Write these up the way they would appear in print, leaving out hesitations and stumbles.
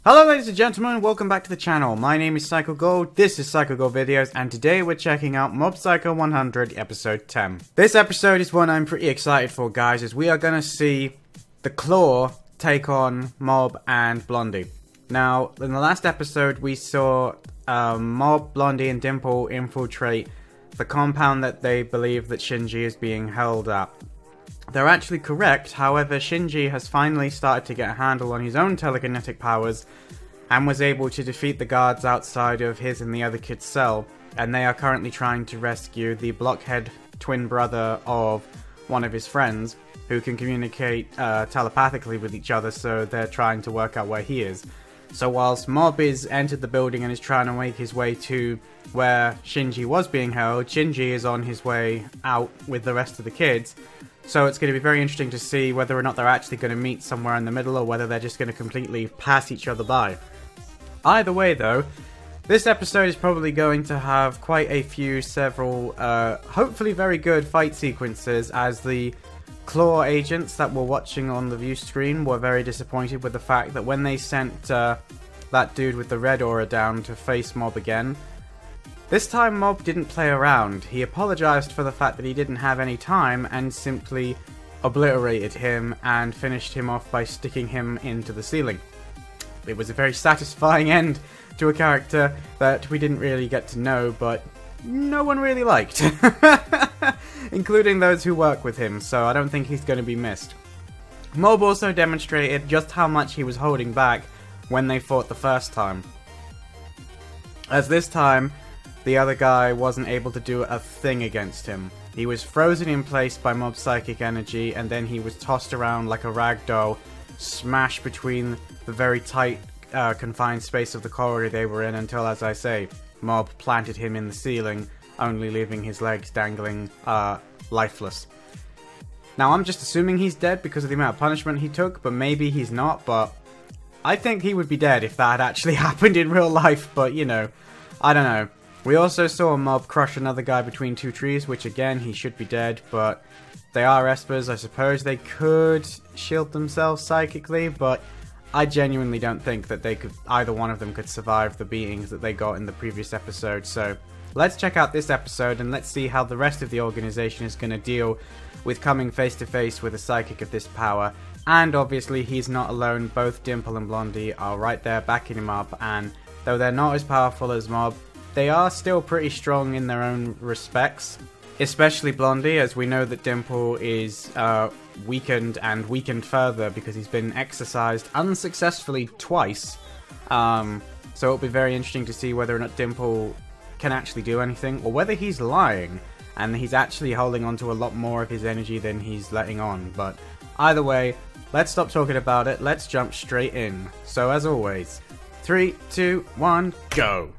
Hello ladies and gentlemen, welcome back to the channel. My name is Psycho Gold, this is Psycho Gold Videos, and today we're checking out Mob Psycho 100 episode 10. This episode is one I'm pretty excited for, guys, as we are going to see the Claw take on Mob and Blondie. Now, in the last episode we saw Mob, Blondie and Dimple infiltrate the compound that they believe that Shinji is being held at. They're actually correct, however Shinji has finally started to get a handle on his own telekinetic powers and was able to defeat the guards outside of his and the other kid's cell, and they are currently trying to rescue the blockhead twin brother of one of his friends who can communicate telepathically with each other, so they're trying to work out where he is. So whilst Mob is entered the building and is trying to make his way to where Shinji was being held, Shinji is on his way out with the rest of the kids. So it's going to be very interesting to see whether or not they're actually going to meet somewhere in the middle or whether they're just going to completely pass each other by. Either way though, this episode is probably going to have quite a few several, hopefully very good fight sequences, as the Claw agents that were watching on the view screen were very disappointed with the fact that when they sent that dude with the red aura down to face Mob again, this time Mob didn't play around. He apologized for the fact that he didn't have any time and simply obliterated him and finished him off by sticking him into the ceiling. It was a very satisfying end to a character that we didn't really get to know, but no one really liked. Including those who work with him, so I don't think he's going to be missed. Mob also demonstrated just how much he was holding back when they fought the first time. As this time, the other guy wasn't able to do a thing against him. He was frozen in place by Mob's psychic energy, and then he was tossed around like a rag doll, smashed between the very tight, confined space of the corridor they were in until, as I say, Mob planted him in the ceiling, only leaving his legs dangling, lifeless. Now, I'm just assuming he's dead because of the amount of punishment he took, but maybe he's not, but I think he would be dead if that had actually happened in real life, but, you know, I don't know. We also saw Mob crush another guy between two trees, which again, he should be dead, but they are espers. I suppose they could shield themselves psychically, but I genuinely don't think that they could, either one of them could survive the beatings that they got in the previous episode. So let's check out this episode and let's see how the rest of the organization is going to deal with coming face to face with a psychic of this power. And obviously he's not alone, both Dimple and Blondie are right there backing him up, and though they're not as powerful as Mob, they are still pretty strong in their own respects, especially Blondie, as we know that Dimple is weakened and weakened further because he's been exercised unsuccessfully twice. So it'll be very interesting to see whether or not Dimple can actually do anything, or whether he's lying and he's actually holding on to a lot more of his energy than he's letting on. But either way, let's stop talking about it, let's jump straight in. So as always, 3, 2, 1, go!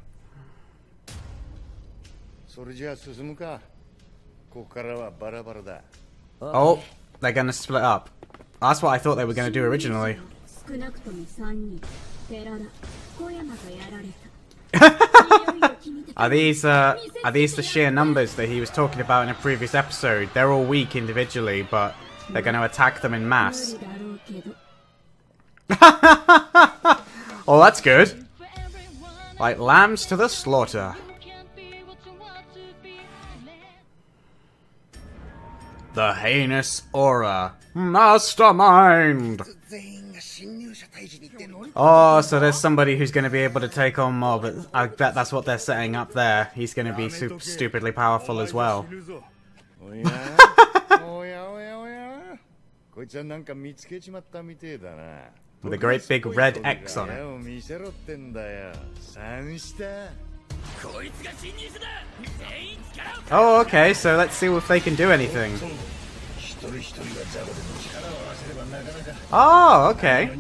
Oh, they're gonna split up. That's what I thought they were gonna do originally. Are these the sheer numbers that he was talking about in a previous episode? They're all weak individually, but they're gonna attack them in mass. Oh, that's good. Like lambs to the slaughter. The heinous aura. Mastermind! Oh, so there's somebody who's going to be able to take on Mob. I bet that's what they're setting up there. He's going to be stupidly powerful as well. With a great big red X on it. Oh, okay, so let's see if they can do anything. Oh, okay.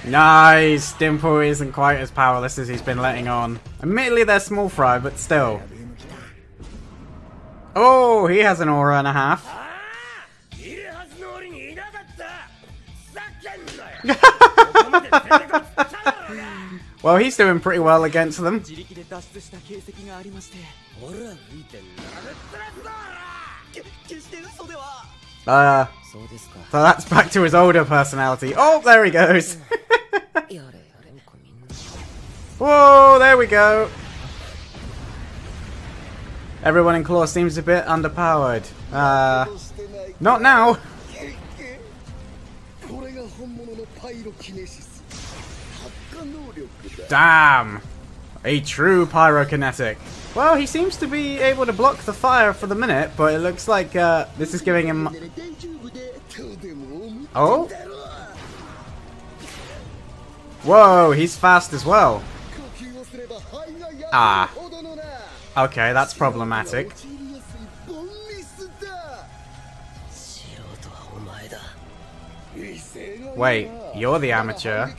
Nice! Dimple isn't quite as powerless as he's been letting on. Admittedly, they're small fry, but still. Oh, he has an aura and a half. Well, he's doing pretty well against them. So that's back to his older personality. Oh, there he goes. Whoa, there we go. Everyone in Claw seems a bit underpowered. Not now. Damn. A true pyrokinetic. Well, he seems to be able to block the fire for the minute, but it looks like this is giving him... Oh? Whoa, he's fast as well. Ah. Okay, that's problematic. Wait, you're the amateur.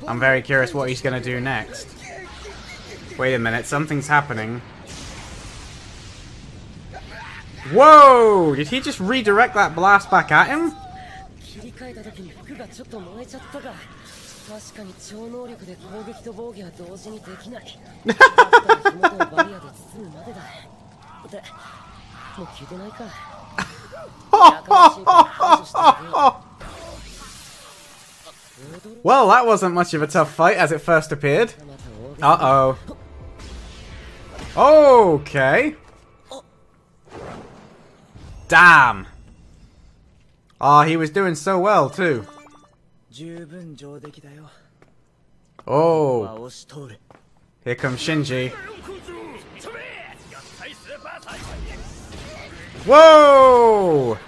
I'm very curious what he's gonna do next. Wait a minute, something's happening. Whoa! Did he just redirect that blast back at him? Well, that wasn't much of a tough fight as it first appeared. Uh-oh. Okay. Damn. Oh, he was doing so well, too. Oh. Here comes Shinji. Whoa!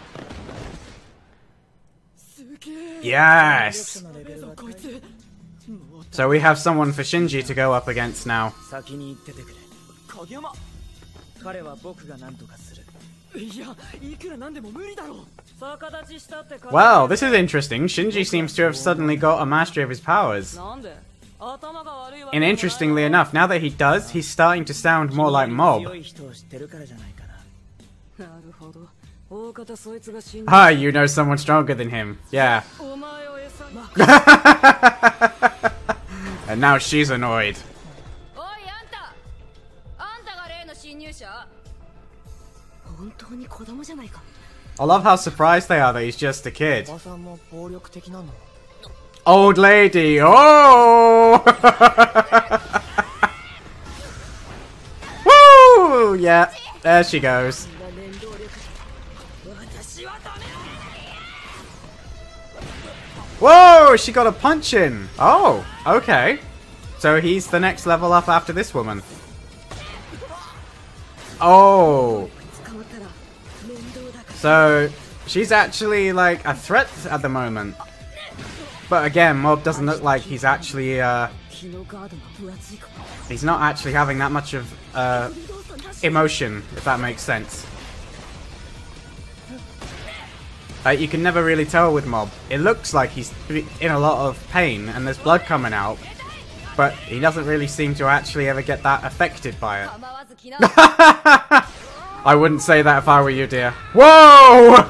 Yes! So we have someone for Shinji to go up against now. Well, this is interesting. Shinji seems to have suddenly got a mastery of his powers. And interestingly enough, now that he does, he's starting to sound more like Mob. Ah, you know someone stronger than him. Yeah. And now she's annoyed. I love how surprised they are that he's just a kid. Old lady! Oh! Woo! Yeah, there she goes. Whoa! She got a punch in! Oh, okay. So he's the next level up after this woman. Oh. So she's actually like a threat at the moment. But again, Mob doesn't look like he's actually he's not actually having that much of emotion, if that makes sense. You can never really tell with Mob. It looks like he's in a lot of pain and there's blood coming out, but he doesn't really seem to actually ever get that affected by it. I wouldn't say that if I were you, dear. Whoa!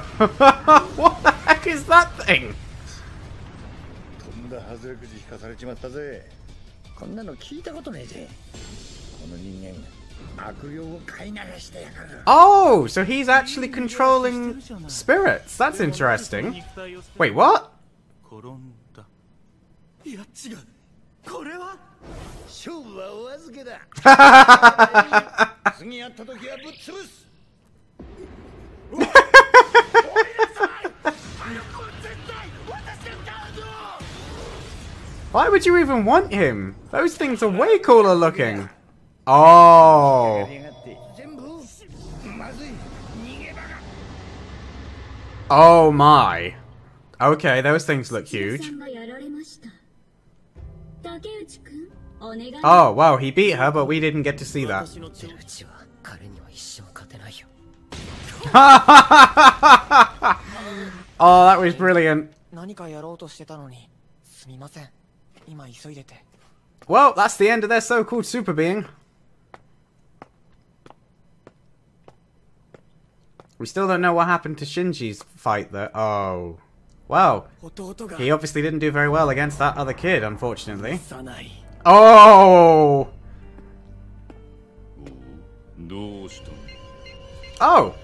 What the heck is that thing? Oh, so he's actually controlling spirits. That's interesting. Wait, what? Why would you even want him? Those things are way cooler looking. Oh. Oh my. Okay, those things look huge. Oh, wow, he beat her, but we didn't get to see that. Oh, that was brilliant. Well, that's the end of their so-called super being. We still don't know what happened to Shinji's fight though. Oh. Well, he obviously didn't do very well against that other kid, unfortunately. Oh! Oh!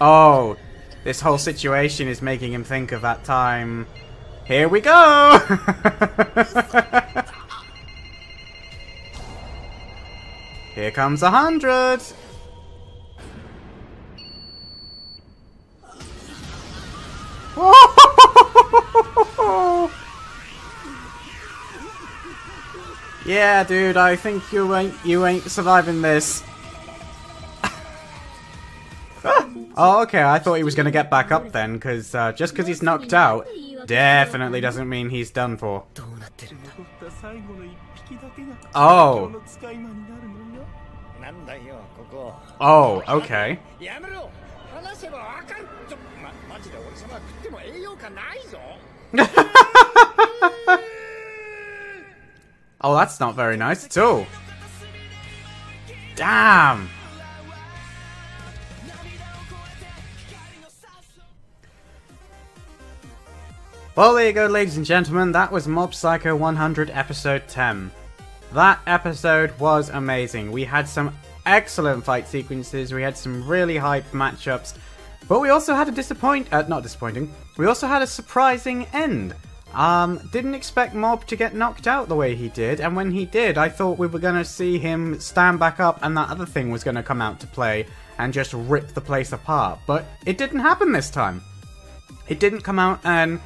Oh, this whole situation is making him think of that time. Here we go! Here comes 100! Yeah, dude, I think you ain't surviving this. Oh, okay, I thought he was gonna get back up then, because just because he's knocked out, definitely doesn't mean he's done for. Oh. Oh, okay. Oh, that's not very nice at all. Damn. Well, there you go, ladies and gentlemen. That was Mob Psycho 100 episode 10. That episode was amazing. We had some excellent fight sequences. We had some really hyped matchups. But we also had a not disappointing. We also had a surprising end. Didn't expect Mob to get knocked out the way he did, and when he did, I thought we were going to see him stand back up and that other thing was going to come out to play and just rip the place apart. But it didn't happen this time. It didn't come out and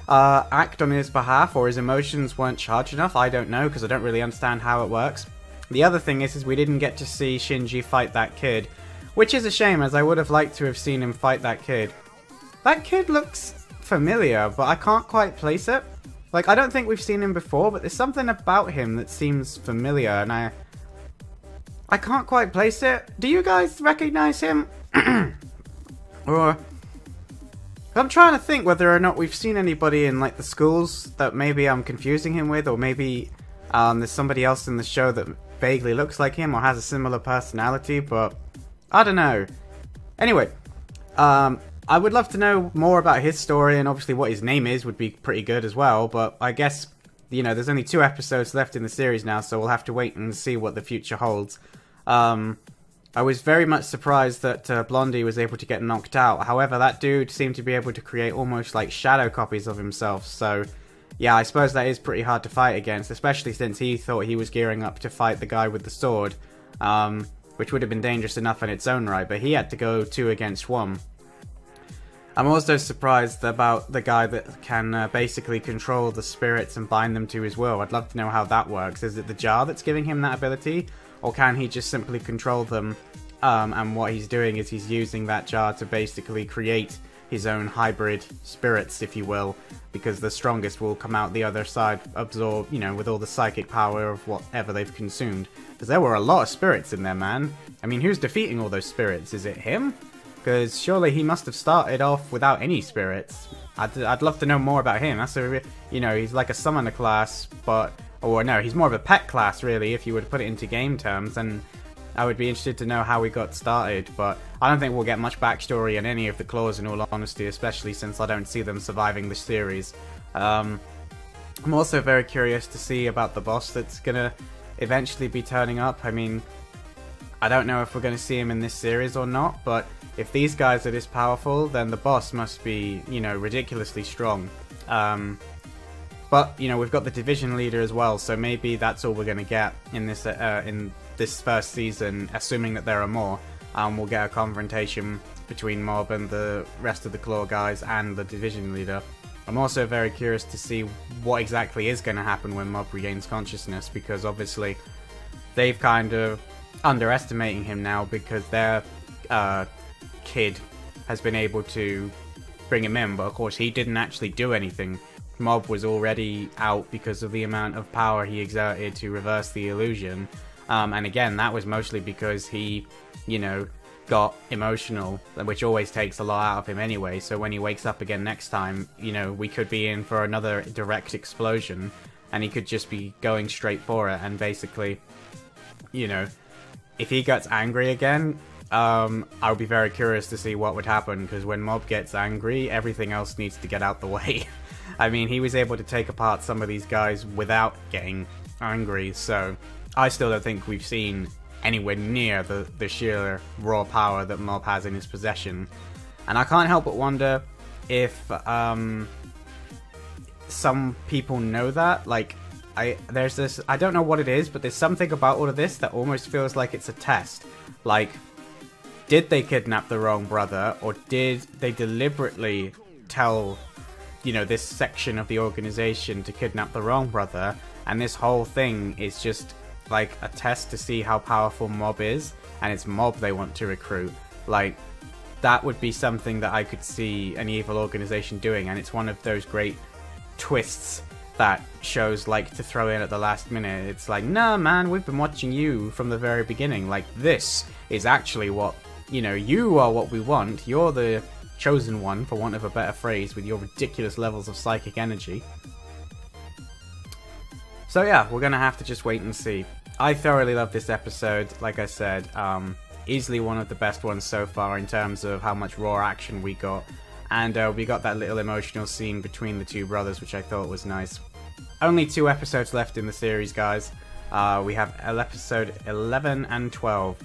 act on his behalf, or his emotions weren't charged enough. I don't know, because I don't really understand how it works. The other thing is we didn't get to see Shinji fight that kid, which is a shame, as I would have liked to have seen him fight that kid. That kid looks familiar, but I can't quite place it. Like, I don't think we've seen him before, but there's something about him that seems familiar, and I can't quite place it. Do you guys recognize him? Or I'm trying to think whether or not we've seen anybody in, like, the schools that maybe I'm confusing him with, or maybe there's somebody else in the show that vaguely looks like him or has a similar personality, but I don't know. Anyway, I would love to know more about his story, and obviously what his name is would be pretty good as well, but I guess, you know, there's only 2 episodes left in the series now, so we'll have to wait and see what the future holds. I was very much surprised that Blondie was able to get knocked out. However, that dude seemed to be able to create almost like shadow copies of himself, so yeah, I suppose that is pretty hard to fight against, especially since he thought he was gearing up to fight the guy with the sword, which would have been dangerous enough in its own right, but he had to go 2 against 1. I'm also surprised about the guy that can basically control the spirits and bind them to his will. I'd love to know how that works. Is it the jar that's giving him that ability? Or can he just simply control them? And what he's doing is he's using that jar to basically create his own hybrid spirits, if you will. Because the strongest will come out the other side, absorb, you know, with all the psychic power of whatever they've consumed. Because there were a lot of spirits in there, man. I mean, who's defeating all those spirits? Is it him? Because surely he must have started off without any spirits. I'd love to know more about him. That's a, you know, he's like a summoner class, but, or no, he's more of a pet class really, if you were to put it into game terms. And I would be interested to know how we got started, but I don't think we'll get much backstory on any of the claws in all honesty, especially since I don't see them surviving the series. I'm also very curious to see about the boss that's gonna eventually be turning up. I mean, I don't know if we're going to see him in this series or not, but if these guys are this powerful, then the boss must be, you know, ridiculously strong. But, you know, we've got the division leader as well, so maybe that's all we're going to get in this first season, assuming that there are more. We'll get a confrontation between Mob and the rest of the Claw guys and the division leader. I'm also very curious to see what exactly is going to happen when Mob regains consciousness, because obviously they've kind of underestimating him now because their kid has been able to bring him in, but of course he didn't actually do anything. Mob was already out because of the amount of power he exerted to reverse the illusion, and again that was mostly because he, you know, got emotional, which always takes a lot out of him anyway, so when he wakes up again next time, you know, we could be in for another direct explosion and he could just be going straight for it, and basically, you know, if he gets angry again, I would be very curious to see what would happen, because when Mob gets angry, everything else needs to get out the way. I mean, he was able to take apart some of these guys without getting angry, so I still don't think we've seen anywhere near the sheer raw power that Mob has in his possession. And I can't help but wonder if some people know that. Like, there's this, I don't know what it is, but there's something about all of this that almost feels like it's a test. Like, did they kidnap the wrong brother, or did they deliberately tell, you know, this section of the organization to kidnap the wrong brother, and this whole thing is just like a test to see how powerful Mob is, and it's Mob they want to recruit. Like, that would be something that I could see an evil organization doing, and it's one of those great twists that shows like to throw in at the last minute. It's like, nah man, we've been watching you from the very beginning. Like, this is actually what, you know, you are what we want. You're the chosen one, for want of a better phrase, with your ridiculous levels of psychic energy. So yeah, we're gonna have to just wait and see. I thoroughly love this episode, like I said. Easily one of the best ones so far in terms of how much raw action we got. And we got that little emotional scene between the two brothers, which I thought was nice. Only 2 episodes left in the series, guys. We have episode 11 and 12.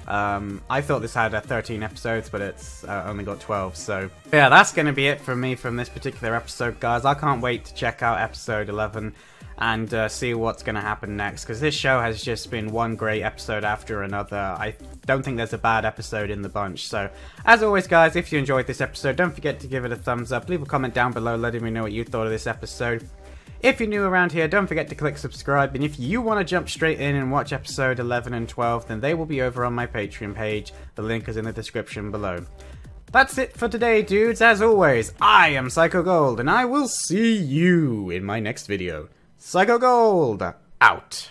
I thought this had 13 episodes, but it's only got 12, so yeah, that's going to be it from me from this particular episode, guys. I can't wait to check out episode 11 and see what's going to happen next, because this show has just been one great episode after another. I don't think there's a bad episode in the bunch. So, as always, guys, if you enjoyed this episode, don't forget to give it a thumbs up, leave a comment down below letting me know what you thought of this episode. If you're new around here, don't forget to click subscribe, and if you want to jump straight in and watch episode 11 and 12, then they will be over on my Patreon page. The link is in the description below. That's it for today, dudes. As always, I am Psycho Gold, and I will see you in my next video. Psycho Gold, out.